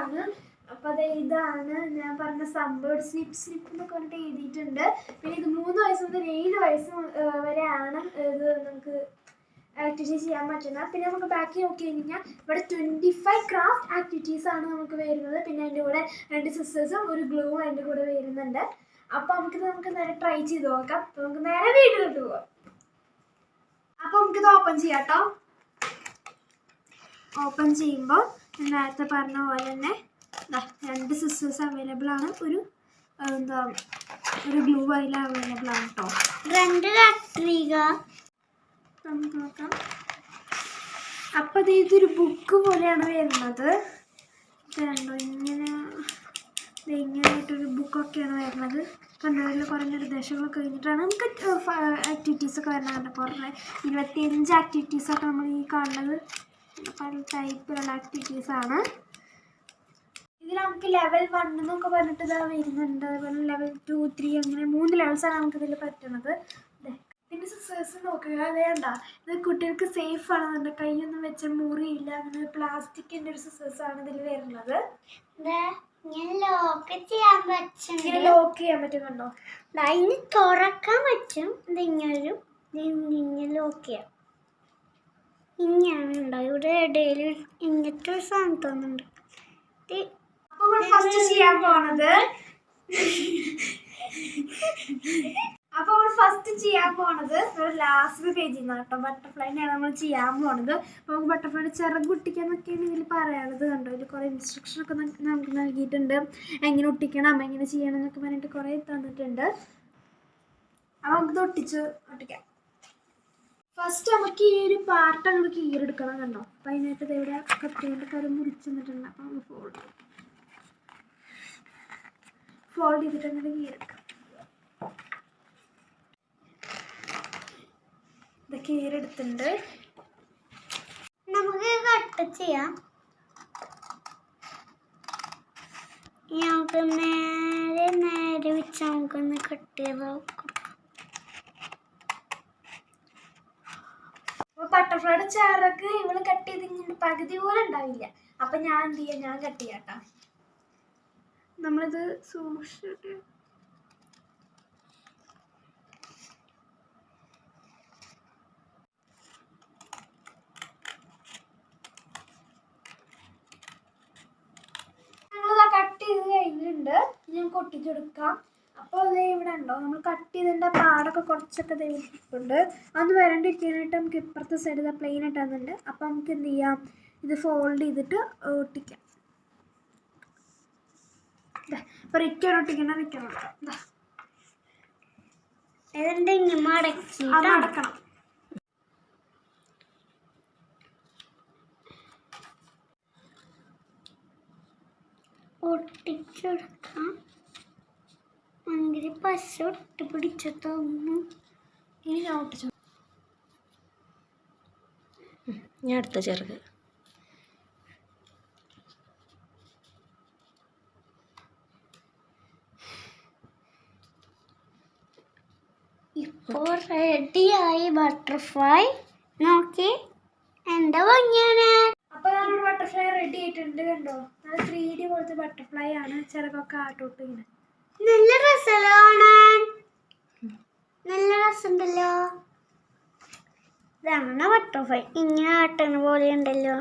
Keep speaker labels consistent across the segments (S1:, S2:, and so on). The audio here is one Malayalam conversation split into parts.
S1: ആണ്. അപ്പോൾ അത് ഇതാണ് ഞാൻ പറഞ്ഞ സംഭവം. സ്ലിപ്പ് എന്നൊക്കെ പറഞ്ഞിട്ട് എഴുതിയിട്ടുണ്ട്. പിന്നെ ഇത് 3 വയസ്സ് മുതൽ 7 വയസ്സ് വരെയാണ് ഇത് നമുക്ക് ആക്ടിവിറ്റി ചെയ്യാൻ പറ്റുന്നത്. പിന്നെ നമുക്ക് ബാക്കി നോക്കി കഴിഞ്ഞാൽ ഇവിടെ 25 ക്രാഫ്റ്റ് ആക്ടിവിറ്റീസ് ആണ് നമുക്ക് വരുന്നത്. പിന്നെ അതിൻ്റെ കൂടെ 2 സിസ്റ്റേഴ്സും ഒരു ഗ്ലൂവും അതിൻ്റെ കൂടെ വരുന്നുണ്ട്. അപ്പോൾ നമുക്ക് നേരെ ട്രൈ ചെയ്ത് നോക്കാം. അപ്പോൾ നമുക്ക് നേരെ വീട്ടിലോട്ട് പോവാം. അപ്പോൾ നമുക്കിത് ഓപ്പൺ ചെയ്യാം കേട്ടോ. ഓപ്പൺ ചെയ്യുമ്പോൾ നേരത്തെ പറഞ്ഞ പോലെ തന്നെ 2 സിസ്റ്റേഴ്സ് അവൈലബിൾ ആണ്. ഒരു ഗ്ലൂ അതിൽ അവൈലബിൾ ആണ് കേട്ടോ.
S2: 2 കത്രിക
S1: നമുക്ക് നോക്കാം. അപ്പോൾ ഇതൊരു ബുക്ക് പോലെയാണ് വരുന്നത്. കണ്ടോ, ഇങ്ങനെയായിട്ടൊരു ബുക്കൊക്കെയാണ് വരുന്നത്. കണ്ടതിൽ കുറേ നിർദ്ദേശങ്ങളൊക്കെ കഴിഞ്ഞിട്ടാണ് നമുക്ക് ആക്ടിവിറ്റീസൊക്കെ വരുന്നത്. കണ്ടോ, കുറേ 25 ആക്ടിവിറ്റീസൊക്കെ നമ്മൾ ഈ കാണുന്നത് പല ടൈപ്പിലുള്ള ആക്ടിവിറ്റീസാണ്. ഇതിൽ നമുക്ക് ലെവൽ 1 എന്നൊക്കെ പറഞ്ഞിട്ട് ഇതാ വരുന്നുണ്ട്. അതുപോലെ ലെവൽ 2, 3 അങ്ങനെ 3 ലെവൽസാണ് നമുക്കിതിൽ പറ്റുന്നത്. പിന്നെ സിസ്റ്റേഴ്സ് നോക്കുക, അതേണ്ട ഇത് കുട്ടികൾക്ക് സേഫ് ആണ്. നമ്മുടെ കൈയൊന്നും വെച്ച മുറിയില്ല. അങ്ങനെ പ്ലാസ്റ്റിക്കിൻ്റെ ഒരു സിസ്റ്റേഴ്സാണ് ഇതിൽ വരുന്നത്.
S2: ലോക്ക് ചെയ്യാൻ പറ്റും.
S1: ഇങ്ങനെ ലോക്ക് ചെയ്യാൻ പറ്റും. കണ്ടോ,
S2: അതിന് തുറക്കാൻ പറ്റും. ഇതിങ്ങനെ ലോക്ക് ചെയ്യാം. ഇങ്ങനെയാണ് ഉണ്ടാവും. ഇവിടെ ഇടയിൽ ഇങ്ങനത്തെ ഒരു സാധനം തോന്നുന്നുണ്ട്.
S1: അപ്പോൾ ഫസ്റ്റ് ചെയ്യാൻ പോണത് ലാസ്റ്റ് പേജിൽ നിന്നാണ് കേട്ടോ. ബട്ടർഫ്ലൈനെയാണ് നമ്മൾ ചെയ്യാൻ പോണത്. അപ്പോൾ നമുക്ക് ബട്ടർഫ്ലൈയുടെ ചിറക് ഒട്ടിക്കാന്നൊക്കെയാണ് ഇതിൽ പറയാനുള്ളത്. കണ്ടോ, ഇതിൽ കുറേ ഇൻസ്ട്രക്ഷനൊക്കെ നമുക്ക് നൽകിയിട്ടുണ്ട്. എങ്ങനെ ഒട്ടിക്കണം, എങ്ങനെ ചെയ്യണം എന്നൊക്കെ പറഞ്ഞിട്ട് കുറേ തന്നിട്ടുണ്ട്. അപ്പോൾ നമുക്കിത് ഒട്ടിക്കാം. ഫസ്റ്റ് നമുക്ക് ഈ ഒരു പാർട്ട് അങ്ങോട്ട് കീറെടുക്കണം. കണ്ടോ, അപ്പോൾ അതിനായിട്ട് ഇവിടെ കത്തിയോണ്ട് കരം മുറിച്ച് തന്നിട്ടുണ്ട്. അപ്പോൾ നമുക്ക് ഫോൾഡ് ചെയ്തിട്ട് അങ്ങോട്ട് കീറെടുക്കാം. ഇത് കീറെടുത്തിട്ടുണ്ട്.
S2: നമുക്ക് കട്ട് ചെയ്യാം. നമുക്ക് നേരെ വെച്ച് നമുക്കൊന്ന് കട്ട് ചെയ്ത്
S1: ബട്ടർഫ്ലൈയുടെ ചിറക് ഇവള് കട്ട് ചെയ്ത് പകുതി പോലെ ഉണ്ടാവില്ല. അപ്പൊ ഞാൻ എന്ത് ചെയ്യാം, ഞാൻ കട്ട് ചെയ്യാട്ടാ. നമ്മളിത് സൂക്ഷിച്ചിട്ട് കട്ട് ചെയ്ത് കഴിഞ്ഞിട്ടുണ്ട്. ഞങ്ങൾക്ക് ഒട്ടിച്ചെടുക്കാം. അപ്പോൾ അത് ഇവിടെ ഉണ്ടോ, നമ്മൾ കട്ട് ചെയ്തതിൻ്റെ പാടൊക്കെ കുറച്ചൊക്കെ ദൈവത്തിട്ടുണ്ട്. അതൊന്ന് വരണ്ടിരിക്കാനായിട്ട് നമുക്ക് ഇപ്പുറത്തെ സൈഡ് ഇത് പ്ലെയിൻ ഇട്ടുന്നുണ്ട്. അപ്പോൾ നമുക്ക് എന്ത് ചെയ്യാം, ഇത് ഫോൾഡ് ചെയ്തിട്ട് ഒട്ടിക്കാം. ഇപ്പോൾ റിക്കാൻ ഒട്ടിക്കണം. മടക്കണം.
S2: ഒട്ടിച്ചെടുക്കാം. ഭയങ്കര പശ ഒട്ടി പിടിച്ചതൊന്നു.
S1: ഇനി ഞാൻ ഒട്ടിച്ചു.
S2: ഞാൻ അടുത്ത ചെറുത് ഇപ്പോൾ റെഡിയായി ബട്ടർഫ്ലൈ. നോക്കി എന്താ ഭംഗിയാണ്.
S1: അപ്പോൾ നമ്മുടെ ബട്ടർഫ്ലൈ റെഡി ആയിട്ടുണ്ട്. കണ്ടോ, നല്ല 3D പോലത്തെ ബട്ടർഫ്ലൈ ആണ്. ചിലതൊക്കെ ആട്ടോട്ട് ഇങ്ങനെ
S2: നല്ല രസമല്ലോ കാണാൻ. നല്ല രസമുണ്ടല്ലോ. ഇതാണ് ബട്ടർഫ്ലൈ. ഇങ്ങനെ ആട്ടണ പോലെ ഉണ്ടല്ലോ.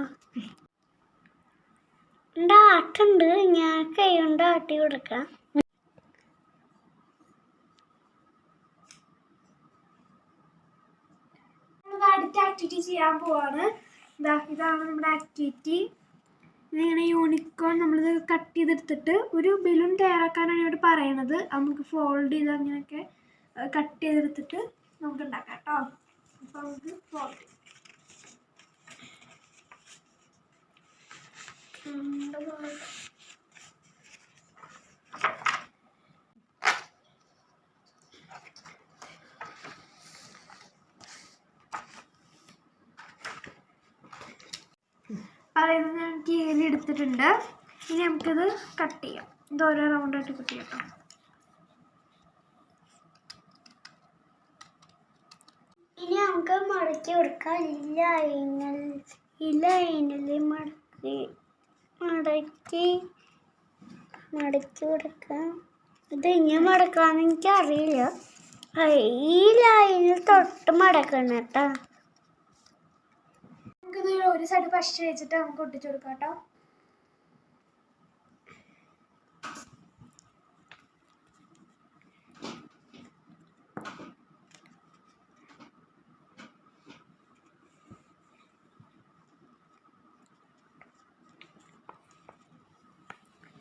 S2: എൻ്റെ ആട്ടുണ്ട്. ഞാൻ കൈ കൊണ്ട് ആട്ടി കൊടുക്കാം.
S1: അടുത്ത ആക്ടിവിറ്റി ചെയ്യാൻ പോവാണ്. ഇതാണ് നമ്മുടെ ആക്ടിവിറ്റി. ഇതിങ്ങനെ യൂണിക്കോൺ നമ്മളിത് കട്ട് ചെയ്തെടുത്തിട്ട് ഒരു ബലൂൺ തയ്യാറാക്കാനാണ് ഇവിടെ പറയണത്. നമുക്ക് ഫോൾഡ് ചെയ്ത് അങ്ങനെയൊക്കെ കട്ട് ചെയ്തെടുത്തിട്ട് നമുക്ക് ഉണ്ടാക്കാം കേട്ടോ. അപ്പോൾ നമുക്ക് ഫോൾഡ് അതായത് ഞാൻ കീറി എടുത്തിട്ടുണ്ട്. ഇനി നമുക്കിത് കട്ട് ചെയ്യാം. ഇത് ഓരോ റൗണ്ടായിട്ട് കട്ട് ചെയ്യാം കേട്ടോ.
S2: ഇനി നമുക്ക് മടക്കി കൊടുക്കാം. ഈ ലൈനിൽ മടക്കി മടക്കി മടക്കി കൊടുക്കാം. ഇത് ഇങ്ങനെ മടക്കാന്ന് എനിക്കറിയില്ല. ഈ ലൈനിൽ തൊട്ട് മടക്കണം കേട്ടോ.
S1: നമുക്കിത് ഒരു സൈഡ് പശ വെച്ചിട്ട് നമുക്ക് ഒട്ടിച്ചു കൊടുക്കാം കേട്ടോ.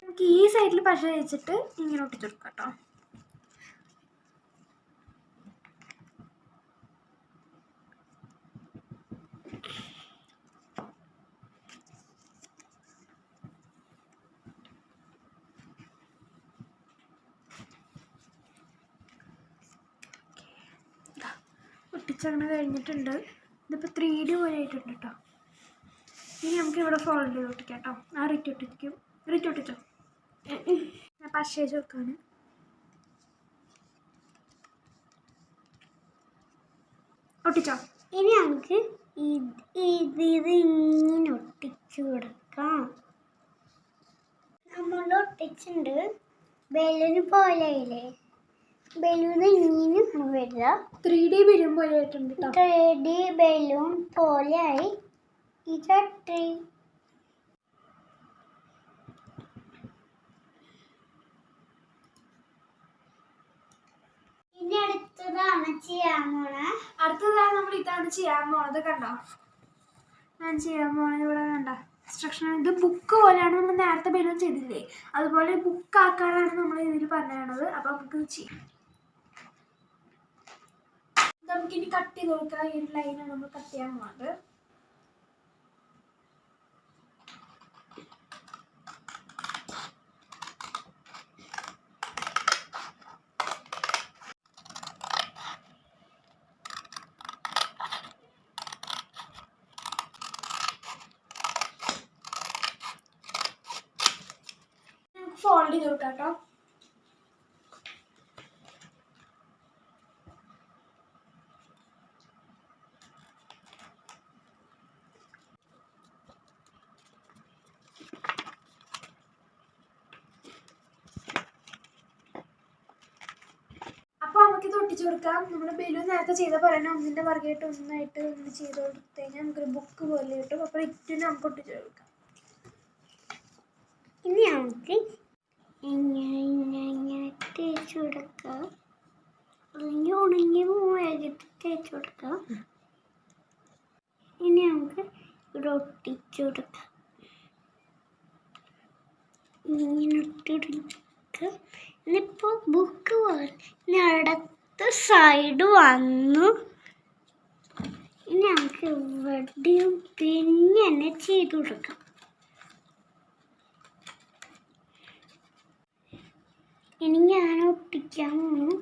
S1: നമുക്ക് ഈ സൈഡിൽ പശ വെച്ചിട്ട് ഇങ്ങനെ ഒട്ടിച്ചു കൊടുക്കാം കേട്ടോ. ഒട്ടിച്ചങ്ങനെ കഴിഞ്ഞിട്ടുണ്ട്. ഇതിപ്പോൾ 3D പോലെ ആയിട്ടുണ്ട് കേട്ടോ. ഇനി നമുക്ക് ഇവിടെ ഫോൾഡ് ചെയ്ത് ഒട്ടിക്കാം കേട്ടോ. ആ റിറ്റ് ഒട്ടിച്ചോ. ഞാൻ പശ വെക്കാണ്. ഒട്ടിച്ചോ.
S2: ഇനി നമുക്ക് ഇത് ഇങ്ങനെ ഒട്ടിച്ചു കൊടുക്കാം. നമ്മൾ ഒട്ടിച്ചിട്ടുണ്ട്. ബലൂൺ പോലെ ഇല്ലേ, ബലൂൺ ഇങ്ങനെ വരിക.
S1: 3D ബലൂൺ പോലെ ആയിട്ടുണ്ട് കേട്ടോ.
S2: 3D ബലൂൺ പോലെയായി. ഇതൊട്ടി ഇനി അടുത്തതാണ് ചെയ്യാൻ പോണേ.
S1: അടുത്തതാണ് നമ്മൾ ഇതാണ് ചെയ്യാൻ പോണത്. കണ്ടോ, ഞാൻ ചെയ്യാൻ പോണത് ഇവിടെ കണ്ട ഇൻസ്ട്രക്ഷൻ. ഇത് ബുക്ക് പോലെയാണ്. നമ്മൾ നേരത്തെ ബലൂൺ ചെയ്തില്ലേ, അതുപോലെ ബുക്ക് ആക്കാനാണ് നമ്മൾ ഇതിൽ പറഞ്ഞത്. അപ്പം നമുക്ക് ഇത് ചെയ്യാം. നമുക്കിനി കട്ട് ചെയ്ത് കൊടുക്കാം. ഈ ലൈനാണ് നമ്മൾ കട്ട് ചെയ്യാൻ പോകുന്നത്. ഫോൾഡ് ചെയ്ത് കൊടുക്കാം കേട്ടോ. അപ്പോൾ നമുക്കിത് ഒട്ടിച്ചു കൊടുക്കാം. നമ്മൾ ബലൂൺ നേരത്തെ ചെയ്ത പോലെ തന്നെ ഒന്നിൻ്റെ പുറകെയായിട്ട് ഒന്നായിട്ട് ഒന്ന് ചെയ്ത് കൊടുത്തു കഴിഞ്ഞാൽ നമുക്കൊരു ബുക്ക് പോലെ കിട്ടും. അപ്പോൾ ഇറ്റിന് നമുക്ക് ഒട്ടിച്ചു കൊടുക്കാം.
S2: ഇനി നമുക്ക് ഇങ്ങനെ തേച്ച് കൊടുക്കാം. ഉണങ്ങി വേഗത്തിൽ തേച്ച് കൊടുക്കാം. ഇനി നമുക്ക് ഇവിടെ ഒട്ടിച്ചു കൊടുക്കാം. ഇങ്ങനെ ഒട്ടിയെടുക്കാം. ഇനിയിപ്പോൾ ബുക്ക് പോലെ ഇനി അടുത്ത സൈഡ് വന്നു. ഇനി നമുക്ക് ഇവിടെയും പിന്നെ ചെയ്ത് കൊടുക്കാം. ഇനി ഞാൻ ഒട്ടിക്കാൻ പോകുന്നു.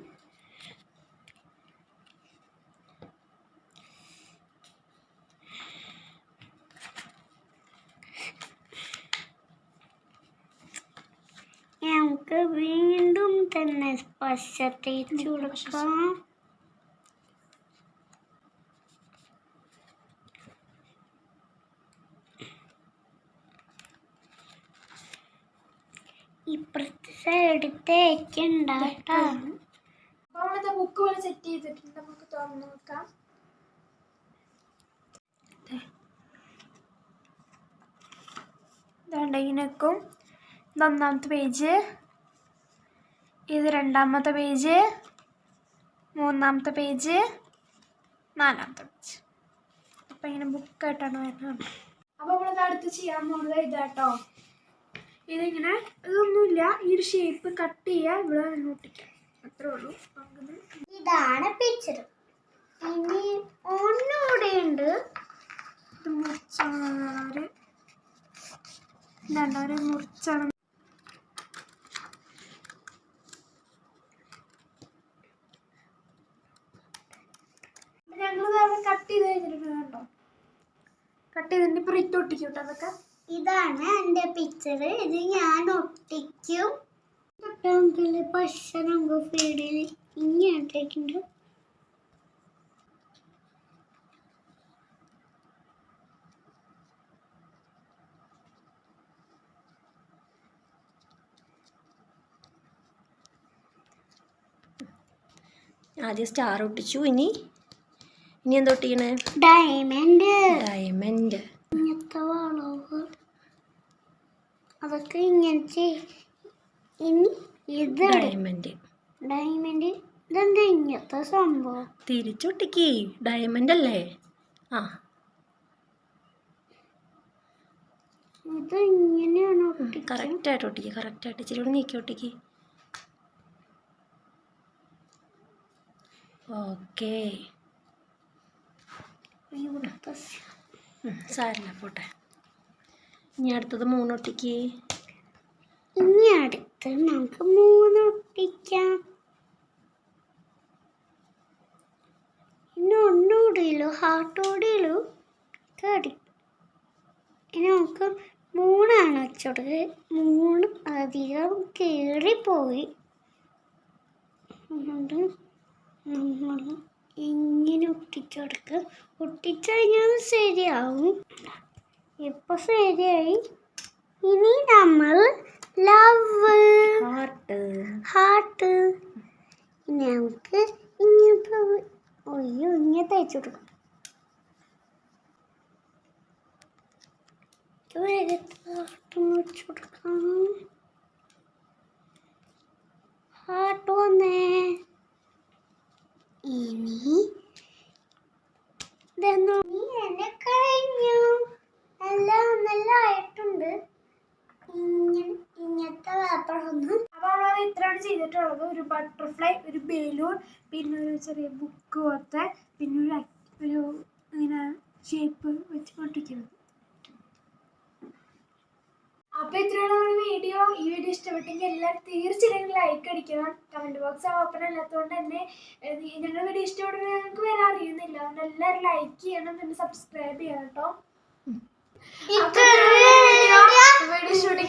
S2: നമുക്ക് വീണ്ടും തന്നെ പശ തേച്ച് കൊടുക്കാം. ഇപ്പുറത്തെ സൈഡ് തേക്കണ്ട കേട്ടോ.
S1: അപ്പോൾ നമ്മളിത് ബുക്ക് പോലെ സെറ്റ് ചെയ്തിട്ടുണ്ട്. നമുക്ക് തുറന്ന് നോക്കാം. ഇതുണ്ട്, ഇതിനൊക്കും ഇത് ഒന്നാമത്തെ പേജ്, ഇത് രണ്ടാമത്തെ പേജ്, മൂന്നാമത്തെ പേജ്, നാലാമത്തെ പേജ്. അപ്പം ഇങ്ങനെ ബുക്കായിട്ടാണ് വരുന്നത്. അപ്പോൾ നമ്മളിത് അടുത്ത് ചെയ്യാൻ പോകുന്നത് ഇതാട്ടോ. ഇതിങ്ങനെ ഇതൊന്നുമില്ല, ഈ ഒരു ഷേപ്പ് കട്ട് ചെയ്യുക, ഇവിടെ ഒട്ടിക്കാം, അത്രേ ഉള്ളൂ.
S2: ഇതാണ് പിക്ചർ. ഇനി ഒന്നുകൂടെ ഉണ്ട്.
S1: ഇത് മുറിച്ചാണ് രണ്ടാമത് മുറിച്ചാണ്. ഞങ്ങൾ കട്ട് ചെയ്ത് കഴിഞ്ഞിട്ടുണ്ട് കേട്ടോ. കട്ട് ചെയ്തിട്ട് ഇപ്പോൾ റിറ്റ് ഒട്ടിക്കും കേട്ടോ. അതൊക്കെ
S2: ഇതാണ് എൻ്റെ പിക്ചർ. ഇത് ഞാൻ ഒട്ടിക്കും. തൊട്ടെങ്കിൽ പശ നമുക്ക് ഫീഡിൽ ഇങ്ങോട്ടേക്കുണ്ട്.
S3: ആദ്യം സ്റ്റാർ ഒട്ടിച്ചു. ഇനി എന്താ ഒട്ടിക്കണേ?
S2: ഡയമണ്ട്. ഇങ്ങനത്തെ വളവ് അതൊക്കെ ഇങ്ങനത്തെ. ഇനി ഇത് ഡയമണ്ട്. ഇതെന്താ ഇങ്ങനത്തെ സംഭവം?
S3: തിരിച്ചൊട്ടിക്ക്. ഡയമണ്ട് അല്ലേ? ആ,
S2: ഇത് ഇങ്ങനെയാണ്
S3: കറക്റ്റായിട്ട് ഒട്ടിക്ക്. ഇച്ചിരി കൂടെ നീക്കി ഒട്ടിക്ക്. ഓക്കേ, സാരില്ല, പോട്ടെ. ഇനി അടുത്തത് 3 ഒട്ടിക്ക്.
S2: ഇനി അടുത്ത് നമുക്ക് 3 ഒട്ടിക്കാം. ഇനി ഒന്നുകൂടിയുള്ളൂ, ഹാർട്ടോടെയുള്ളൂ. ഇനി നമുക്ക് 3 വെച്ചോട്. 3 അധികം കയറിപ്പോയി. അതുകൊണ്ട് നമ്മൾ ഇങ്ങനെ ഒട്ടിച്ചെടുക്കുക. ഒട്ടിച്ചുകഴിഞ്ഞാൽ ശരിയാവും. ഇപ്പം ശരിയായി. ഇനി നമ്മൾ ലവ് ഹാർട്ട് നമുക്ക് ഇങ്ങനത്തെ ഇങ്ങനെ തയ്ച്ചു കൊടുക്കാം. വെച്ചു കൊടുക്കാം. ഹാർട്ട് വന്നേ. ഇനി എന്നെ കഴിഞ്ഞു. എല്ലാം നല്ല ആയിട്ടുണ്ട്. ഇങ്ങനത്തെ പേപ്പറൊന്ന്.
S1: അപ്പോൾ നമ്മൾ ഇത്രയാണ് ചെയ്തിട്ടുള്ളത്. ഒരു ബട്ടർഫ്ലൈ, ഒരു ബലൂൺ, പിന്നെ ഒരു ചെറിയ ബുക്ക് പോലത്തെ, പിന്നെ ഒരു ഇങ്ങനെ ഷേപ്പ് വെച്ച് പൊട്ടിക്കുന്നത്. അപ്പോൾ ഇത്രയാണ് നമ്മുടെ വീഡിയോ. ഈ വീഡിയോ ഇഷ്ടപ്പെട്ടെങ്കിൽ എല്ലാവരും തീർച്ചയായും ലൈക്ക് അടിക്കണം. കമൻറ്റ് ബോക്സ് ഓപ്പൺ അല്ലാത്തതുകൊണ്ട് തന്നെ ഞങ്ങളുടെ വീഡിയോ ഇഷ്ടപ്പെടുന്നത് ഞങ്ങൾക്ക് വരെ അറിയുന്നില്ല. അതുകൊണ്ട് എല്ലാവരും ലൈക്ക് ചെയ്യണം, പിന്നെ സബ്സ്ക്രൈബ് ചെയ്യണം കേട്ടോ. Video shooting